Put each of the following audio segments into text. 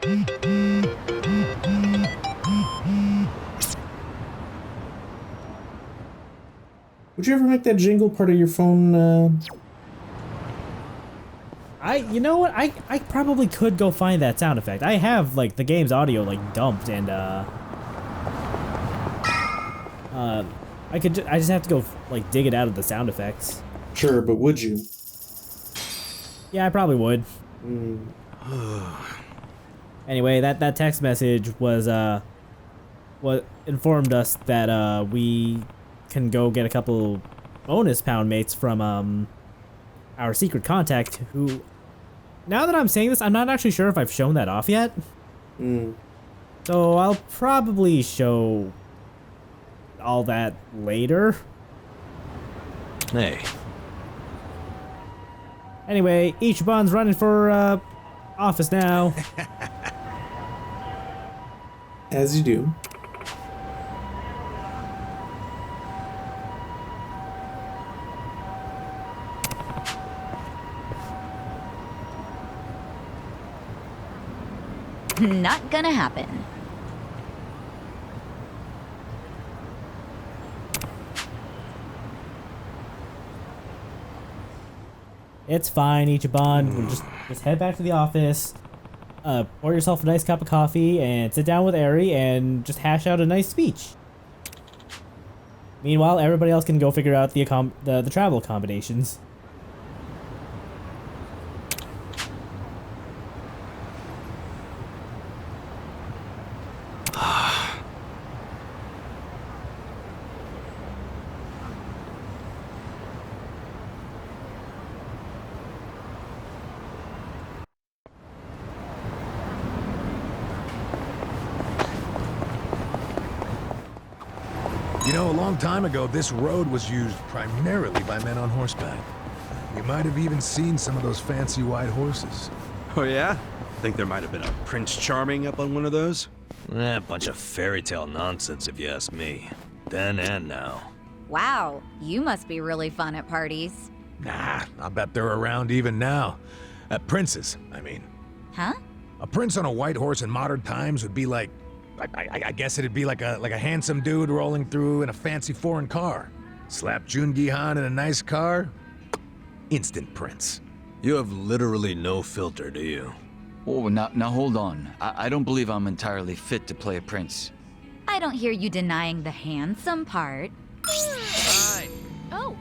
Would you ever make that jingle part of your phone? You know what? I probably could go find that sound effect. I have like the game's audio like dumped, and I just have to go like dig it out of the sound effects. Sure, but would you? Yeah, I probably would. Anyway, that text message was what informed us that we can go get a couple bonus pound mates from our secret contact, who, now that I'm saying this, I'm not actually sure if I've shown that off yet. So I'll probably show all that later. Hey. Anyway, Ichiban's running for office now. As you do. Not gonna happen. It's fine, Ichiban. We'll just head back to the office. Pour yourself a nice cup of coffee and sit down with Eri and just hash out a nice speech. Meanwhile, everybody else can go figure out the travel accommodations. You know, a long time ago, this road was used primarily by men on horseback. You might have even seen some of those fancy white horses. Oh yeah? Think there might have been a Prince Charming up on one of those? Bunch of fairy tale nonsense if you ask me. Then and now. Wow, you must be really fun at parties. Nah, I bet they're around even now. Princes, I mean. Huh? A prince on a white horse in modern times would be like... I guess it'd be like a handsome dude rolling through in a fancy foreign car. Slap Jungi-han in a nice car, instant prince. You have literally no filter, do you? Oh, now hold on. I don't believe I'm entirely fit to play a prince. I don't hear you denying the handsome part. Right. Oh.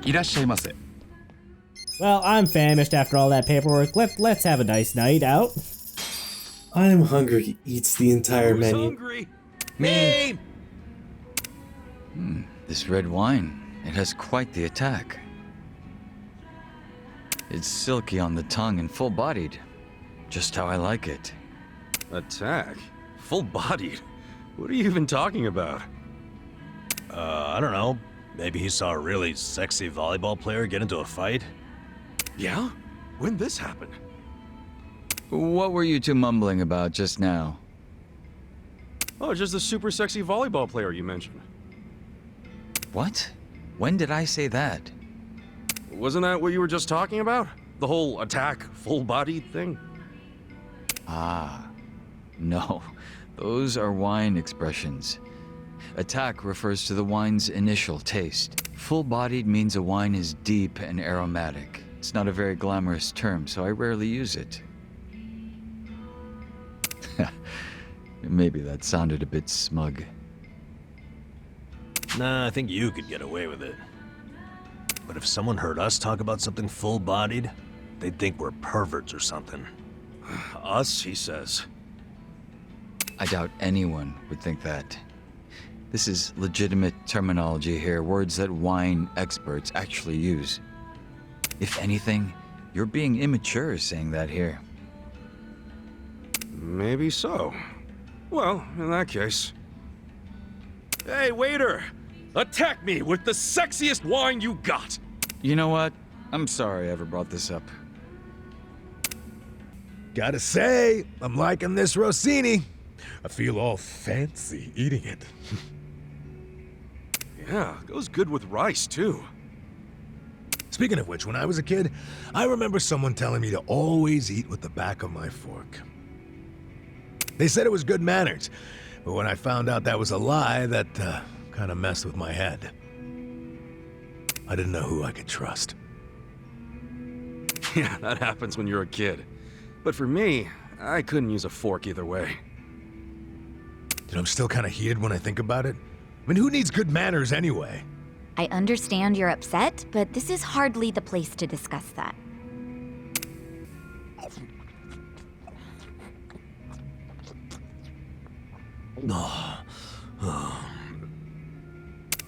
Irashaimase. Well, I'm famished after all that paperwork. Let's have a nice night out. I'm hungry. He eats the entire Who's menu. hungry? Me! This red wine, it has quite the attack. It's silky on the tongue and full-bodied. Just how I like it. Attack? Full-bodied? What are you even talking about? I don't know. Maybe he saw a really sexy volleyball player get into a fight? Yeah? When'd this happen? What were you two mumbling about just now? Oh, just the super sexy volleyball player you mentioned. What? When did I say that? Wasn't that what you were just talking about? The whole attack, full-bodied thing? Ah, no. Those are wine expressions. Attack refers to the wine's initial taste. Full-bodied means a wine is deep and aromatic. It's not a very glamorous term, so I rarely use it. Maybe that sounded a bit smug. Nah, I think you could get away with it. But if someone heard us talk about something full-bodied, they'd think we're perverts or something. Us, he says. I doubt anyone would think that. This is legitimate terminology here, words that wine experts actually use. If anything, you're being immature saying that here. Maybe so. Well, in that case... Hey, waiter! Attack me with the sexiest wine you got! You know what? I'm sorry I ever brought this up. Gotta say, I'm liking this Rossini. I feel all fancy eating it. Yeah, goes good with rice, too. Speaking of which, when I was a kid, I remember someone telling me to always eat with the back of my fork. They said it was good manners, but when I found out that was a lie, that kind of messed with my head. I didn't know who I could trust. Yeah, that happens when you're a kid. But for me, I couldn't use a fork either way. Dude, I'm still kind of heated when I think about it. I mean, who needs good manners anyway? I understand you're upset, but this is hardly the place to discuss that.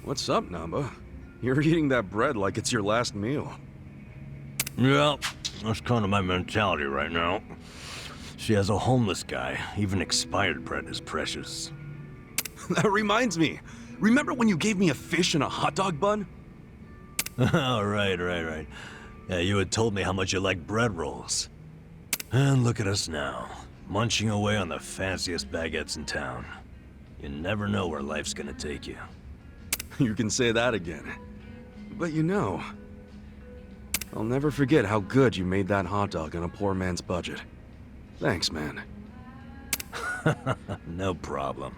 What's up, Namba? You're eating that bread like it's your last meal. Yeah, that's kind of my mentality right now. She has a homeless guy. Even expired bread is precious. That reminds me. Remember when you gave me a fish and a hot dog bun? Oh, right. Yeah, you had told me how much you like bread rolls. And look at us now, munching away on the fanciest baguettes in town. You never know where life's gonna take you. You can say that again. But you know, I'll never forget how good you made that hot dog on a poor man's budget. Thanks, man. No problem.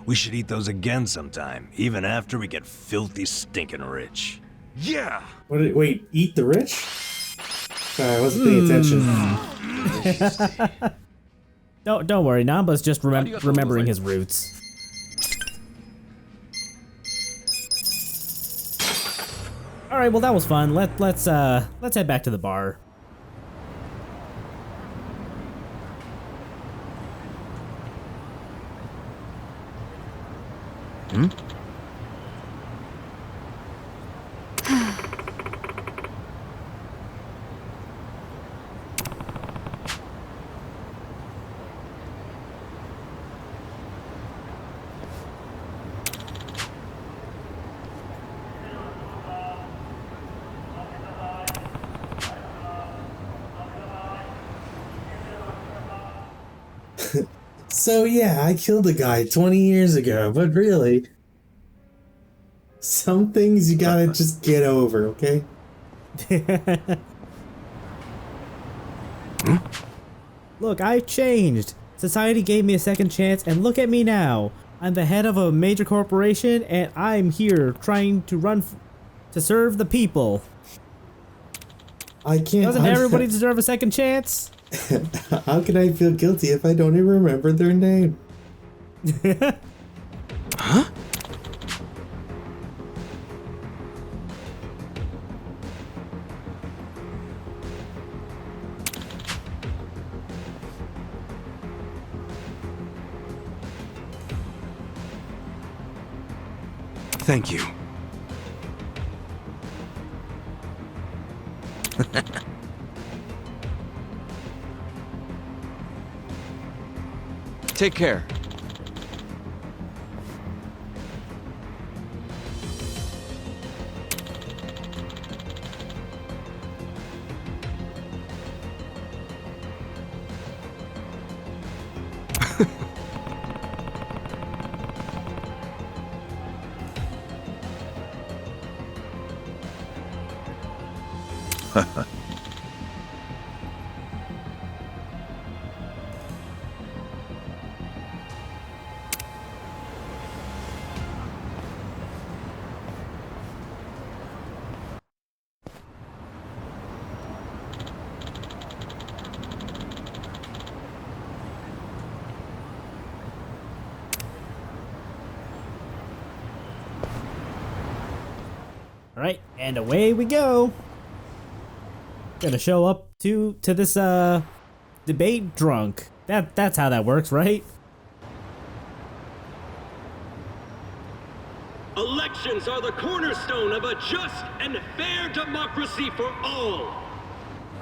We should eat those again sometime, even after we get filthy stinking rich. Yeah! Wait, eat the rich? Sorry, I wasn't paying attention. Don't worry, Namba's just remembering his roots. All right, well that was fun. Let's head back to the bar. So yeah, I killed a guy 20 years ago, but really, some things you gotta just get over, okay? Look, I've changed. Society gave me a second chance, and look at me now. I'm the head of a major corporation, and I'm here trying to to serve the people. I can't. Doesn't everybody deserve a second chance? How can I feel guilty if I don't even remember their name? Huh? Thank you. Take care. All right, and away we go. Gonna show up to this debate drunk. That's how that works, right? Elections are the cornerstone of a just and fair democracy for all.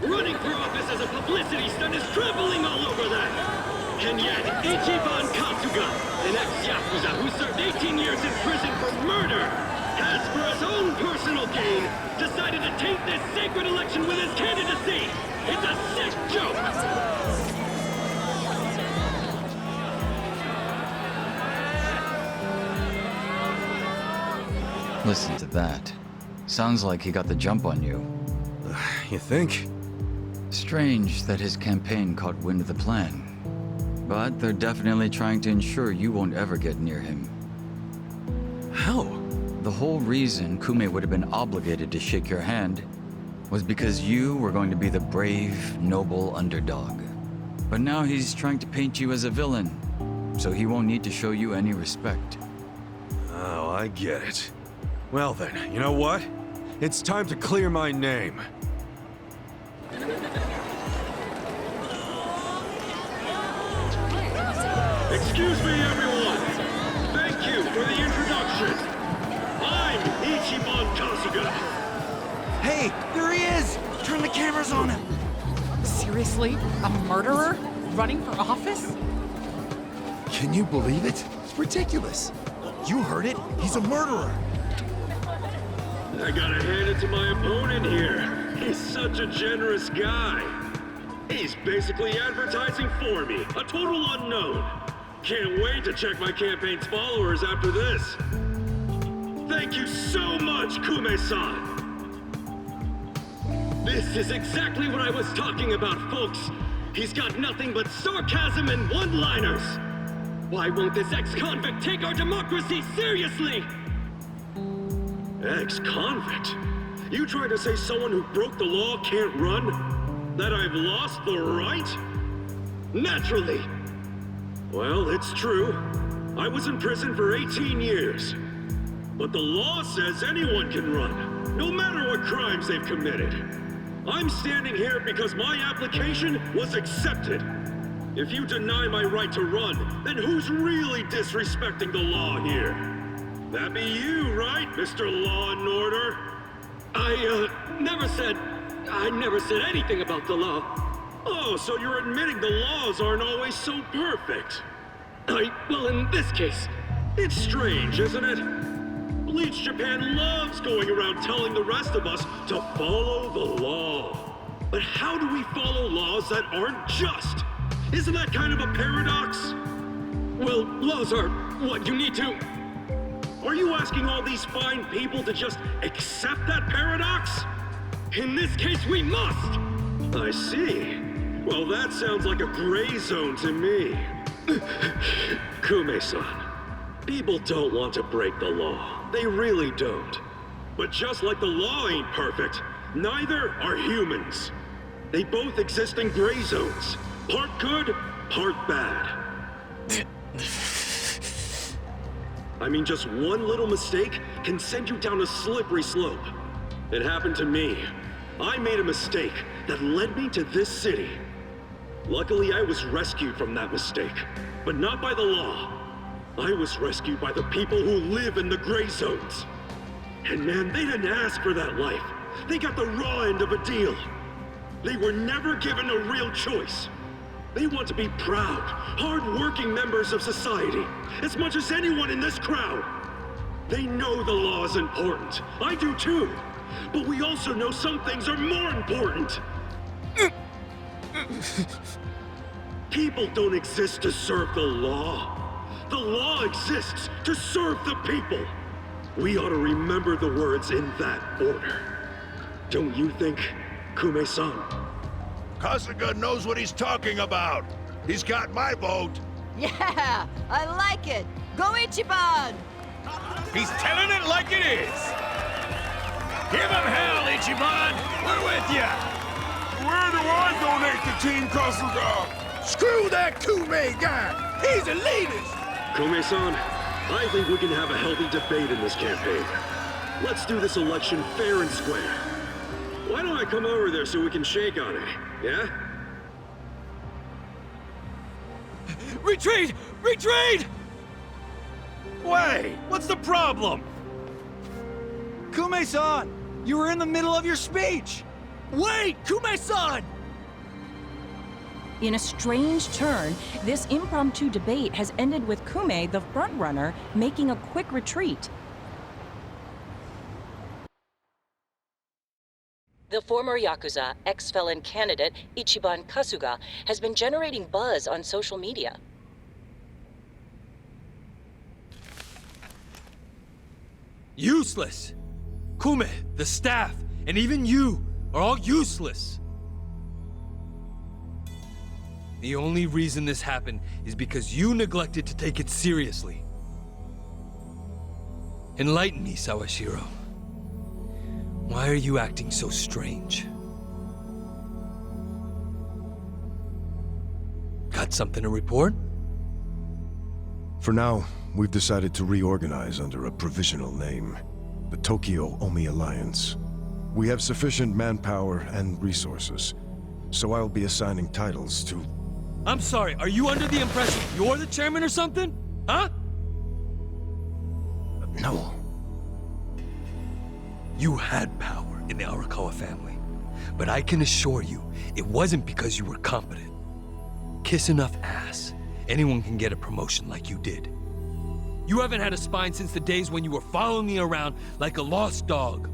Running for office as a publicity stunt is trampling all over that. And yet, Ichiban Kasuga, an ex-Yakuza who served 18 years in prison for murder, has, for his own personal gain, decided to taint this sacred election with his candidacy. It's a sick joke. Listen to that. Sounds like he got the jump on you. you think? Strange that his campaign caught wind of the plan. But they're definitely trying to ensure you won't ever get near him. How? The whole reason Kume would have been obligated to shake your hand was because you were going to be the brave, noble underdog. But now he's trying to paint you as a villain, so he won't need to show you any respect. Oh, I get it. Well then, you know what? It's time to clear my name. Excuse me, everyone. Thank you for the introduction. I'm Ichiban Kasuga. Hey, there he is! Turn the cameras on him! Seriously? A murderer? Running for office? Can you believe it? It's ridiculous. You heard it. He's a murderer. I gotta hand it to my opponent here. He's such a generous guy. He's basically advertising for me, a total unknown. Can't wait to check my campaign's followers after this. Thank you so much, Kume-san. This is exactly what I was talking about, folks. He's got nothing but sarcasm and one-liners. Why won't this ex-convict take our democracy seriously? Ex-convict? You trying to say someone who broke the law can't run? That I've lost the right? Naturally. Well, it's true. I was in prison for 18 years. But the law says anyone can run, no matter what crimes they've committed. I'm standing here because my application was accepted. If you deny my right to run, then who's really disrespecting the law here? That be you, right, Mr. Law and Order? I never said anything about the law. Oh, so you're admitting the laws aren't always so perfect. Well, in this case, it's strange, isn't it? Bleach Japan loves going around telling the rest of us to follow the law. But how do we follow laws that aren't just? Isn't that kind of a paradox? Well, laws are what you need to... Are you asking all these fine people to just accept that paradox? In this case, we must! I see. Well, that sounds like a gray zone to me. Kume-san, people don't want to break the law. They really don't. But just like the law ain't perfect, neither are humans. They both exist in gray zones. Part good, part bad. I mean, just one little mistake can send you down a slippery slope. It happened to me. I made a mistake that led me to this city. Luckily, I was rescued from that mistake, but not by the law. I was rescued by the people who live in the gray zones. And man, they didn't ask for that life. They got the raw end of a deal. They were never given a real choice. They want to be proud, hard-working members of society, as much as anyone in this crowd. They know the law is important. I do too. But we also know some things are more important. People don't exist to serve the law. The law exists to serve the people. We ought to remember the words in that order. Don't you think, Kume-san? Kasuga knows what he's talking about. He's got my vote. Yeah, I like it. Go Ichiban! He's telling it like it is. Give him hell, Ichiban. We're with ya. Where do I donate to Team Kasuga? Screw that Kume guy. He's a elitist. Kume-san, I think we can have a healthy debate in this campaign. Let's do this election fair and square. Why don't I come over there so we can shake on it, yeah? Retreat! Retreat! Wait, what's the problem? Kume-san, you were in the middle of your speech. Wait, Kume-san! In a strange turn, this impromptu debate has ended with Kume, the frontrunner, making a quick retreat. The former Yakuza ex-felon candidate, Ichiban Kasuga, has been generating buzz on social media. Useless! Kume, the staff, and even you are all useless. The only reason this happened is because you neglected to take it seriously. Enlighten me, Sawashiro. Why are you acting so strange? Got something to report? For now, we've decided to reorganize under a provisional name, the Tokyo Omi Alliance. We have sufficient manpower and resources, so I'll be assigning titles to... I'm sorry, are you under the impression you're the chairman or something? Huh? No. You had power in the Arakawa family, but I can assure you, it wasn't because you were competent. Kiss enough ass, anyone can get a promotion like you did. You haven't had a spine since the days when you were following me around like a lost dog.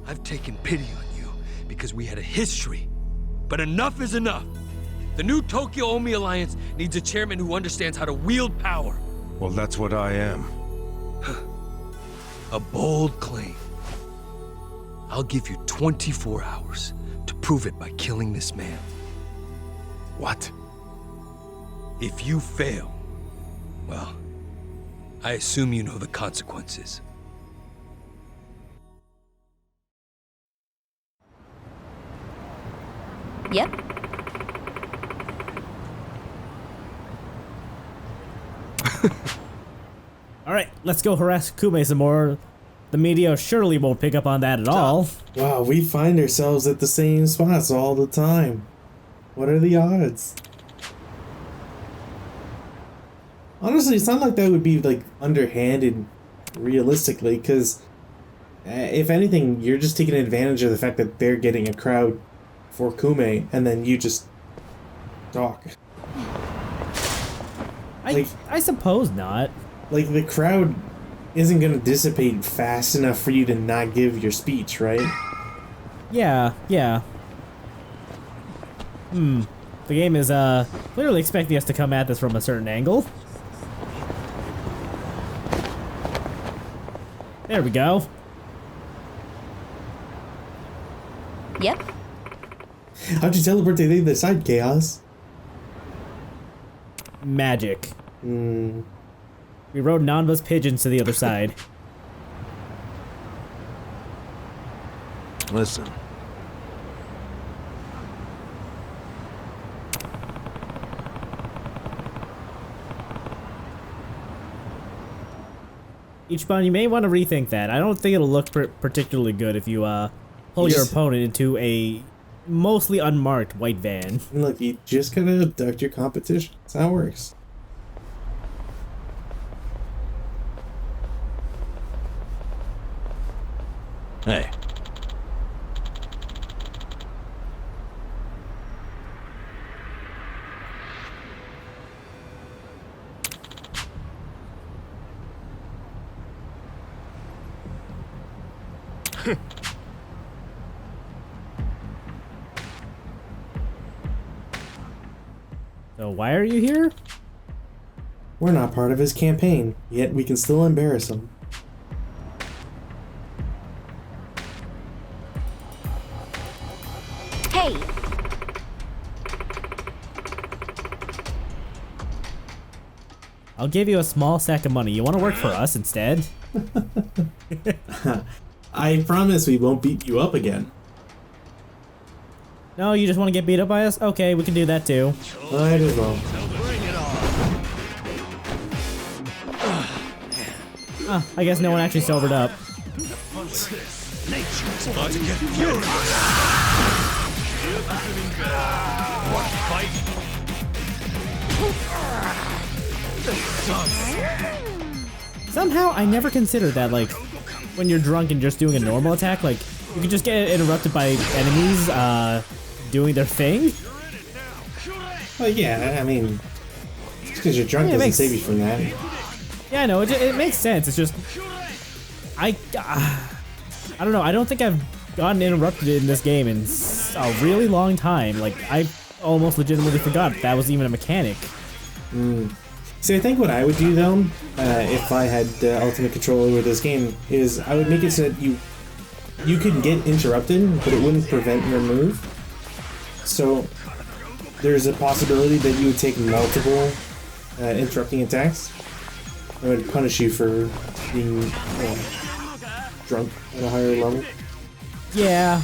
I've taken pity on you because we had a history, but enough is enough. The new Tokyo Omi Alliance needs a chairman who understands how to wield power. Well, that's what I am. A bold claim. I'll give you 24 hours to prove it by killing this man. What? If you fail, well, I assume you know the consequences. Yep. Alright, let's go harass Kume some more. The media surely won't pick up on that at all. Wow, we find ourselves at the same spots all the time. What are the odds? Honestly, it's not like that would be like underhanded realistically, because if anything, you're just taking advantage of the fact that they're getting a crowd for Kume, and then you just talk. I suppose not. Like, the crowd isn't going to dissipate fast enough for you to not give your speech, right? Yeah. The game is clearly expecting us to come at this from a certain angle. There we go. Yep. How'd you teleport to the other side, Chaos? Magic. We rode Nanba's pigeons to the other side. Listen. Ichiban, you may want to rethink that. I don't think it'll look particularly good if you pull your opponent into a mostly unmarked white van. Look, you just gotta abduct your competition. That's how it works. Hey. So why are you here? We're not part of his campaign, yet we can still embarrass him. Hey! I'll give you a small sack of money. You want to work for us instead? I promise we won't beat you up again. No, you just want to get beat up by us? Okay, we can do that too. Might as well. I guess no one actually sobered up. Nature's about to get furious. What fight? Somehow, I never considered that, like, when you're drunk and just doing a normal attack, like, you can just get interrupted by enemies, doing their thing. Well, yeah, I mean, just because you're drunk doesn't save you from that. Yeah, I know, it makes sense. It's just, I don't know. I don't think I've gotten interrupted in this game in a really long time. Like, I almost legitimately forgot that was even a mechanic. See, I think what I would do though, if I had ultimate control over this game, is I would make it so that you could get interrupted, but it wouldn't prevent your move. So there's a possibility that you would take multiple interrupting attacks. It would punish you for being drunk at a higher level. Yeah.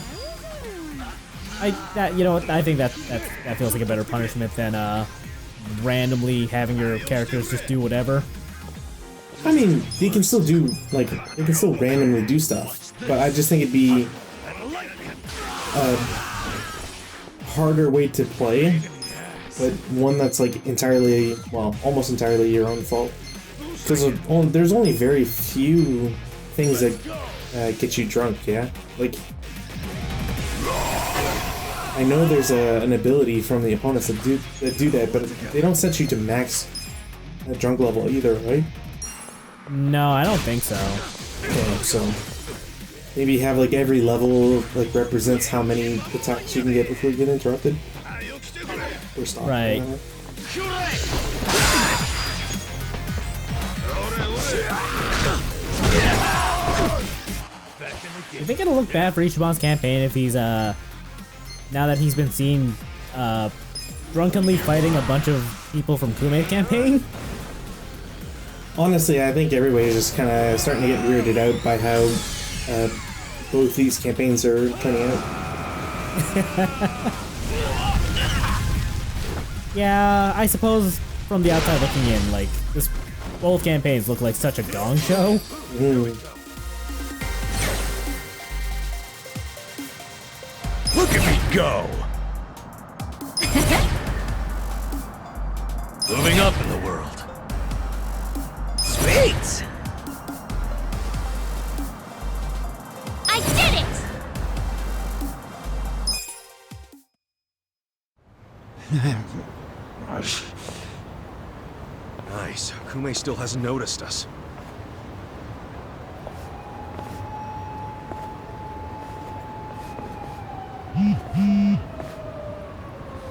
You know what? I think that feels like a better punishment than randomly having your characters just do whatever. I mean, they can still do, like, they can still randomly do stuff, but I just think it'd be a harder way to play, but one that's, like, entirely, well, almost entirely your own fault. Because there's only very few things that get you drunk, yeah? Like, I know there's an ability from the opponents that do that, but they don't set you to max drunk level either, right? No, I don't think so. Okay, so maybe have like every level like represents how many attacks you can get before you get interrupted. Or stop. Right. You think it'll look bad for Ichiban's campaign if he's now that he's been seen drunkenly fighting a bunch of people from Kumei's campaign? Honestly, I think everybody's just kind of starting to get weirded out by how both these campaigns are turning out. Yeah, I suppose from the outside looking in, like, both campaigns look like such a gong show. Look at me go! Moving up in the world. Sweet! I did it! Nice. Kume still hasn't noticed us.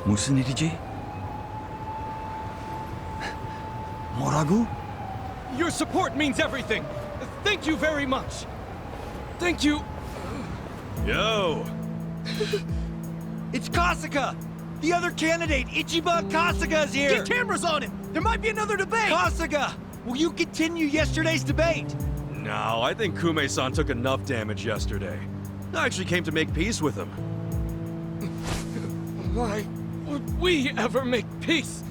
무슨 일이지? 뭐라고? Your support means everything. Thank you very much. Thank you. Yo! It's Kasuga! The other candidate, Ichiban Kasuga's here! Get cameras on him! There might be another debate! Kasuga! Will you continue yesterday's debate? No, I think Kume-san took enough damage yesterday. I actually came to make peace with him. Why would we ever make peace?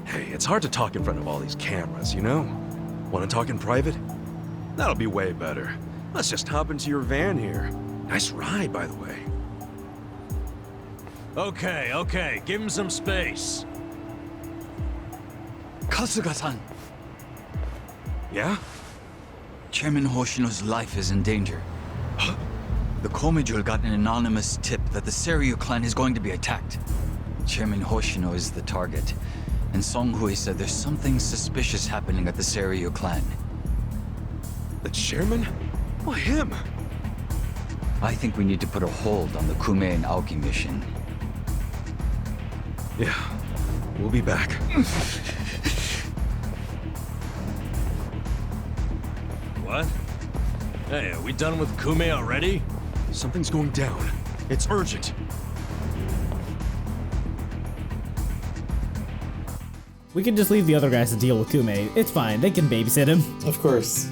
Hey, it's hard to talk in front of all these cameras, you know? Want to talk in private? That'll be way better. Let's just hop into your van here. Nice ride, by the way. Okay, give him some space. Kasuga-san, Yeah? Chairman Hoshino's life is in danger. The Komijul got an anonymous tip that the Seiryu clan is going to be attacked. Chairman Hoshino is the target, and Song Hui said there's something suspicious happening at the Seiryu clan. The chairman? Well, him. I think we need to put a hold on the Kume and Aoki mission. Yeah, we'll be back. What? Hey, are we done with Kume already? Something's going down. It's urgent. We can just leave the other guys to deal with Kume. It's fine, they can babysit him. Of course.